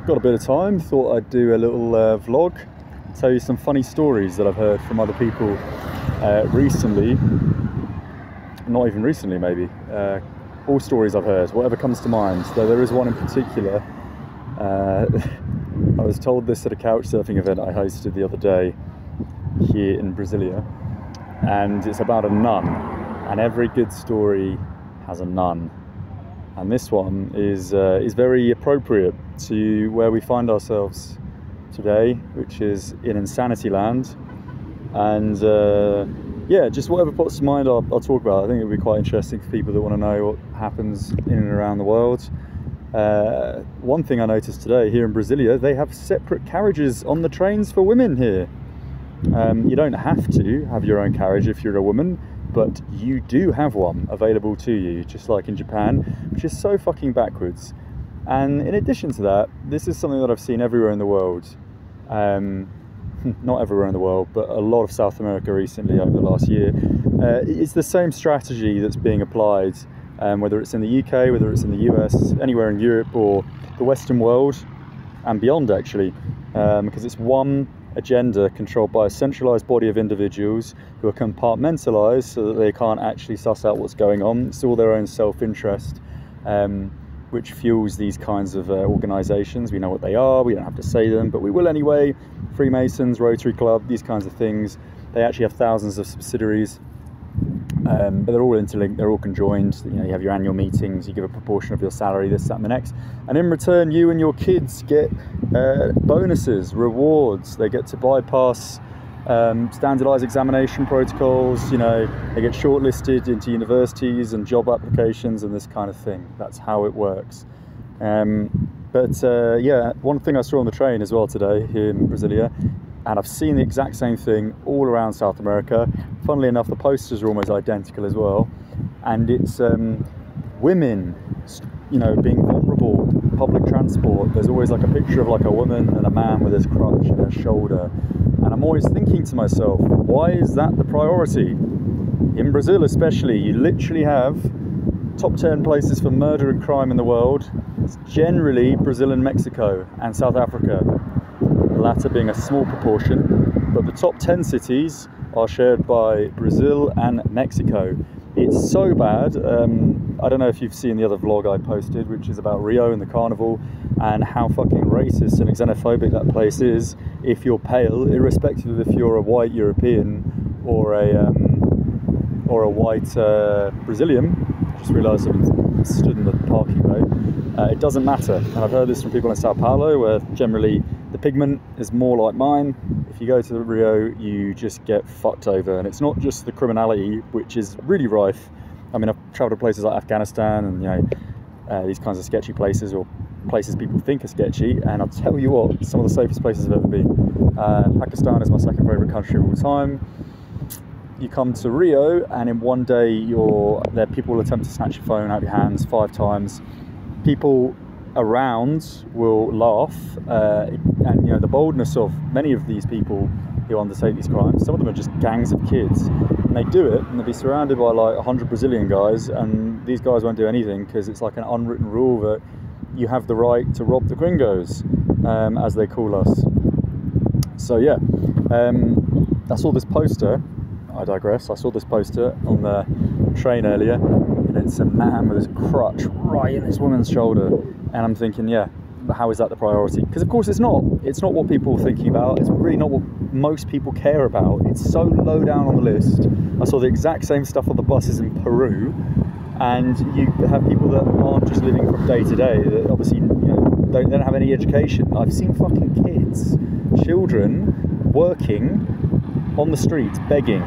got a bit of time, thought I'd do a little vlog, tell you some funny stories that I've heard from other people recently. Not even recently, maybe. All stories I've heard, whatever comes to mind. Though there is one in particular. I was told this at a couch surfing event I hosted the other day here in Brasilia, and it's about a nun, and every good story has a nun. And this one is very appropriate to where we find ourselves today, which is in Insanity Land. And yeah, just whatever pops to mind I'll talk about. I think it'll be quite interesting for people that want to know what happens in and around the world. One thing I noticed today here in Brasilia, they have separate carriages on the trains for women here. You don't have to have your own carriage if you're a woman, but you do have one available to you, just like in Japan, which is so fucking backwards. And in addition to that, this is something that I've seen everywhere in the world. Not everywhere in the world, but a lot of South America recently over the last year. It's the same strategy that's being applied, whether it's in the UK, whether it's in the US, anywhere in Europe or the Western world and beyond, actually, because it's one agenda controlled by a centralized body of individuals who are compartmentalized so that they can't actually suss out what's going on. It's all their own self-interest, which fuels these kinds of organizations. We know what they are, we don't have to say them, but we will anyway. Freemasons, Rotary Club, these kinds of things. They actually have thousands of subsidiaries, but they're all interlinked, they're all conjoined. You know, you have your annual meetings, you give a proportion of your salary, this, that, and the next, and in return you and your kids get bonuses, rewards. They get to bypass standardized examination protocols. You know, they get shortlisted into universities and job applications and this kind of thing. That's how it works. Yeah, one thing I saw on the train as well today here in Brasilia, and I've seen the exact same thing all around South America. Funnily enough, the posters are almost identical as well, and it's women, you know, being vulnerable. Public transport, there's always like a picture of like a woman and a man with his crutch and their shoulder, and I'm always thinking to myself, why is that the priority? In Brazil especially, you literally have top 10 places for murder and crime in the world. It's generally Brazil and Mexico and South Africa, the latter being a small proportion, but the top 10 cities are shared by Brazil and Mexico. It's so bad. I don't know if you've seen the other vlog I posted, which is about Rio and the carnival, and how fucking racist and xenophobic that place is if you're pale, irrespective of if you're a white European or a white Brazilian. Just realised I stood in the parking bay. It doesn't matter, and I've heard this from people in Sao Paulo, where generally the pigment is more like mine. If you go to Rio, you just get fucked over, and it's not just the criminality, which is really rife. I mean, I've travelled to places like Afghanistan and, you know, these kinds of sketchy places, or places people think are sketchy, and I'll tell you what, some of the safest places I've ever been. Pakistan is my second favourite country of all time. You come to Rio, and in one day people will attempt to snatch your phone out of your hands 5 times. People around will laugh, and you know, the boldness of many of these people who undertake these crimes. Some of them are just gangs of kids, and they do it, and they'll be surrounded by like 100 Brazilian guys, and these guys won't do anything because it's like an unwritten rule that you have the right to rob the gringos, as they call us. So yeah, I saw this poster. I digress. I saw this poster on the train earlier, and it's a man with his crutch right in this woman's shoulder, and I'm thinking, yeah, how is that the priority? Because of course it's not. It's not what people are thinking about. It's really not what most people care about. It's so low down on the list. I saw the exact same stuff on the buses in Peru, and you have people that aren't just living from day to day, that obviously, you know, don't have any education. I've seen fucking kids, children, working on the streets, begging,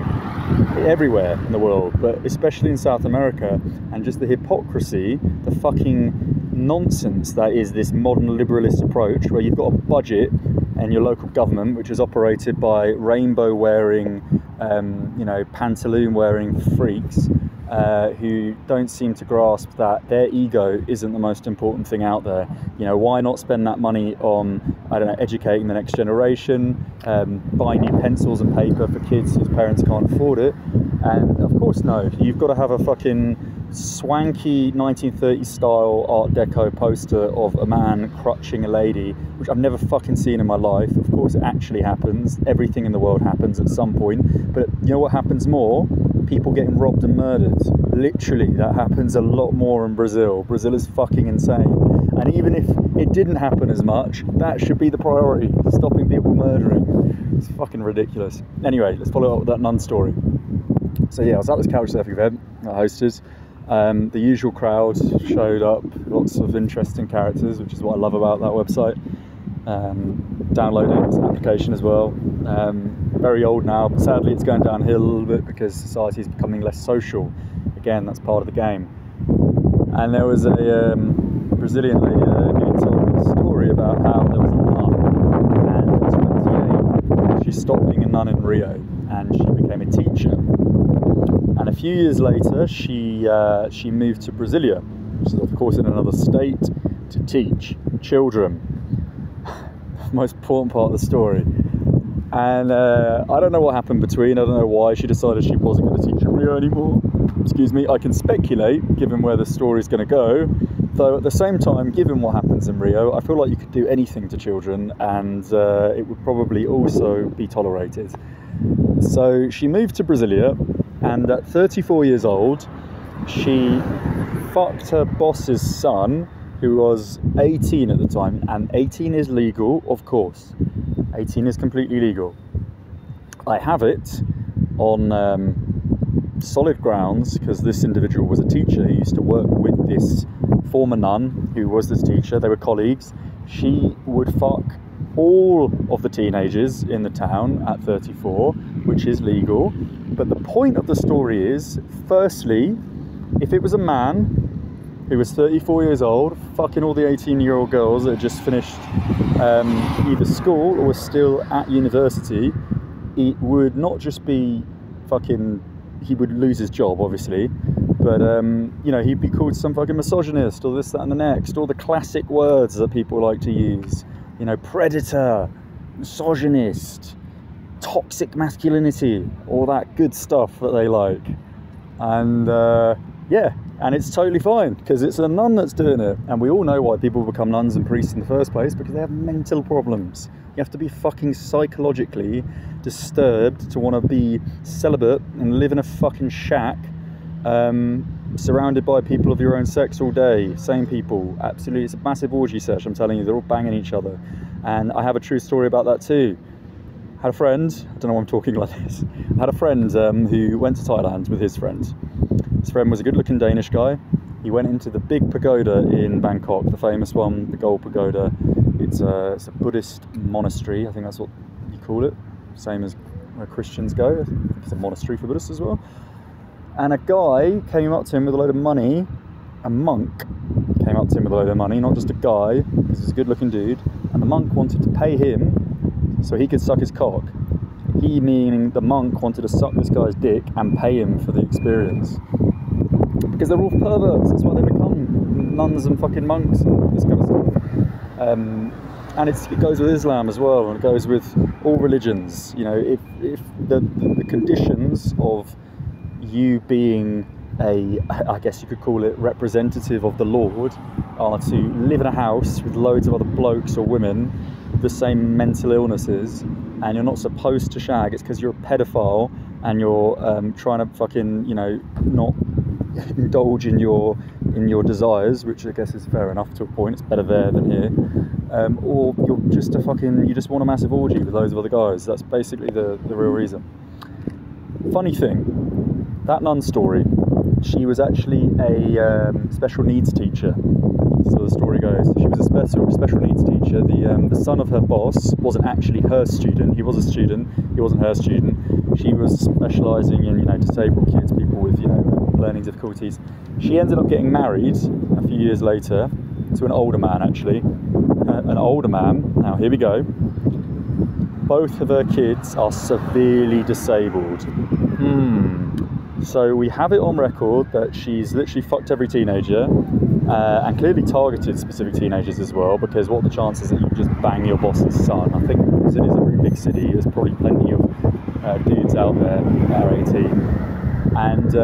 everywhere in the world, but especially in South America, and just the hypocrisy, the fucking nonsense that is this modern liberalist approach, where you've got a budget and your local government, which is operated by rainbow wearing, you know, pantaloon wearing freaks, who don't seem to grasp that their ego isn't the most important thing out there. You know, why not spend that money on, I don't know, educating the next generation, buying new pencils and paper for kids whose parents can't afford it? And of course, no, you've got to have a fucking swanky 1930s style Art Deco poster of a man crutching a lady, which I've never fucking seen in my life. Of course it actually happens. Everything in the world happens at some point. But you know what happens more? People getting robbed and murdered. Literally, that happens a lot more in Brazil. Brazil is fucking insane. And even if it didn't happen as much, that should be the priority. Stopping people murdering. It's fucking ridiculous. Anyway, let's follow up with that nun story. So yeah, I was at this couchsurfing event that I hosted. The usual crowd showed up, lots of interesting characters, which is what I love about that website. Downloaded an application as well. Very old now, but sadly it's going downhill a little bit because society is becoming less social. Again, that's part of the game. And there was a Brazilian lady who told me a story about how there was a nun, and at 28 she stopped being a nun in Rio and she became a teacher. And a few years later, she moved to Brasilia, which is of course in another state, to teach children. The most important part of the story. And I don't know what happened between. I don't know why she decided she wasn't going to teach in Rio anymore. Excuse me. I can speculate, given where the story's going to go. Though at the same time, given what happens in Rio, I feel like you could do anything to children, and it would probably also be tolerated. So she moved to Brasilia. And at 34 years old, she fucked her boss's son, who was 18 at the time. And 18 is legal, of course. 18 is completely legal. I have it on solid grounds, because this individual was a teacher who used to work with this former nun, who was this teacher. They were colleagues. She would fuck all of the teenagers in the town at 34, which is legal. But the point of the story is, firstly, if it was a man who was 34 years old, fucking all the 18-year-old girls that had just finished either school or were still at university, it would not just be fucking, he would lose his job, obviously, but, you know, he'd be called some fucking misogynist or this, that, and the next, all the classic words that people like to use. You know, predator, misogynist, toxic masculinity, all that good stuff that they like. And yeah, and it's totally fine because it's a nun that's doing it. And we all know why people become nuns and priests in the first place, because they have mental problems. You have to be fucking psychologically disturbed to want to be celibate and live in a fucking shack, surrounded by people of your own sex all day. Same people. Absolutely, it's a massive orgy sesh, I'm telling you. They're all banging each other. And I have a true story about that too. I had a friend, I don't know why I'm talking like this. I had a friend who went to Thailand with his friend. His friend was a good looking Danish guy. He went into the big pagoda in Bangkok, the famous one, the Gold Pagoda. It's a Buddhist monastery, I think that's what you call it. Same as where Christians go. I think it's a monastery for Buddhists as well. And a guy came up to him with a load of money. A monk came up to him with a load of money, not just a guy, because he's a good looking dude. And the monk wanted to pay him so he could suck his cock. He, meaning the monk, wanted to suck this guy's dick and pay him for the experience. Because they're all perverts, that's why they become nuns and fucking monks and this kind of stuff. And it goes with Islam as well, and it goes with all religions. You know, if the conditions of you being I guess you could call it representative of the Lord, are to live in a house with loads of other blokes or women with the same mental illnesses, and you're not supposed to shag, it's because you're a pedophile and you're trying to fucking, you know, not indulge in your desires, which I guess is fair enough to a point. It's better there than here. Or you're just you just want a massive orgy with loads of other guys. That's basically the real reason. Funny thing, that nun story, she was actually a special needs teacher. So the story goes, she was a special needs teacher. The son of her boss wasn't actually her student. He was a student. He wasn't her student. She was specialising in, you know, disabled kids, people with, you know, learning difficulties. She ended up getting married a few years later to an older man, actually. An older man. Now here we go. Both of her kids are severely disabled. So we have it on record that she's literally fucked every teenager, and clearly targeted specific teenagers as well, because what are the chances that you just bang your boss's son? I think Brazil is a very big city, there's probably plenty of dudes out there that are 18. And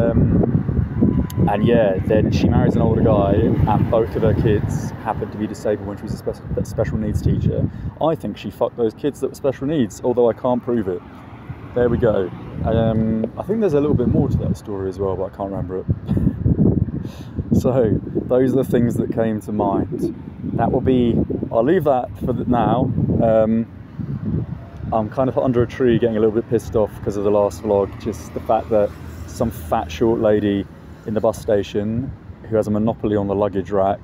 And yeah, then she marries an older guy, and both of her kids happened to be disabled when she was a special needs teacher. I think she fucked those kids that were special needs, although I can't prove it. There we go. I think there's a little bit more to that story as well, but I can't remember it. So those are the things that came to mind. That will be, I'll leave that for now. I'm kind of under a tree getting a little bit pissed off because of the last vlog, just the fact that some fat short lady in the bus station who has a monopoly on the luggage rack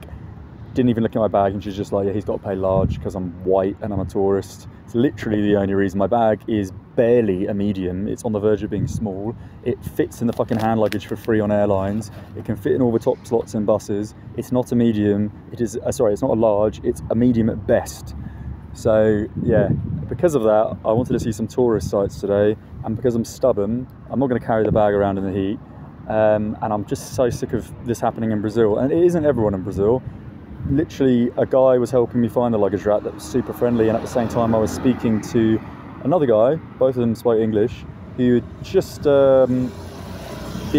didn't even look at my bag, and she's just like, yeah, he's got to pay large because I'm white and I'm a tourist. It's literally the only reason. My bag is barely a medium. It's on the verge of being small. It fits in the fucking hand luggage for free on airlines. It can fit in all the top slots in buses. It's not a medium. It is, sorry, it's not a large. It's a medium at best. So yeah, because of that, I wanted to see some tourist sites today, and because I'm stubborn, I'm not going to carry the bag around in the heat. And I'm just so sick of this happening in Brazil, and it isn't everyone in Brazil. Literally, a guy was helping me find the luggage rack that was super friendly, and at the same time I was speaking to another guy, both of them spoke English, who had just been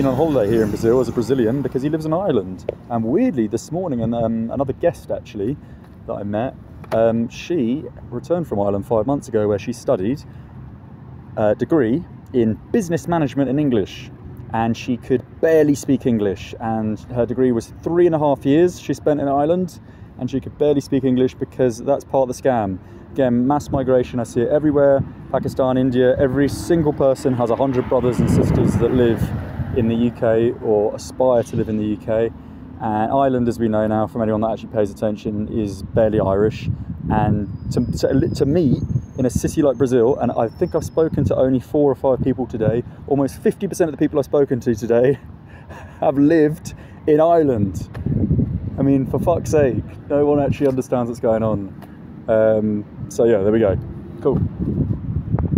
on holiday here in Brazil as a Brazilian because he lives in Ireland. And weirdly, this morning, another guest actually that I met, she returned from Ireland 5 months ago, where she studied a degree in business management in English. And she could barely speak English, and her degree was 3.5 years she spent in Ireland, and she could barely speak English because that's part of the scam. Again, mass migration, I see it everywhere. Pakistan, India, every single person has 100 brothers and sisters that live in the UK or aspire to live in the UK. And Ireland, as we know now from anyone that actually pays attention, is barely Irish. And to meet in a city like Brazil, and I think I've spoken to only 4 or 5 people today, almost 50% of the people I've spoken to today have lived in Ireland. I mean, for fuck's sake, no one actually understands what's going on. So yeah, there we go. Cool.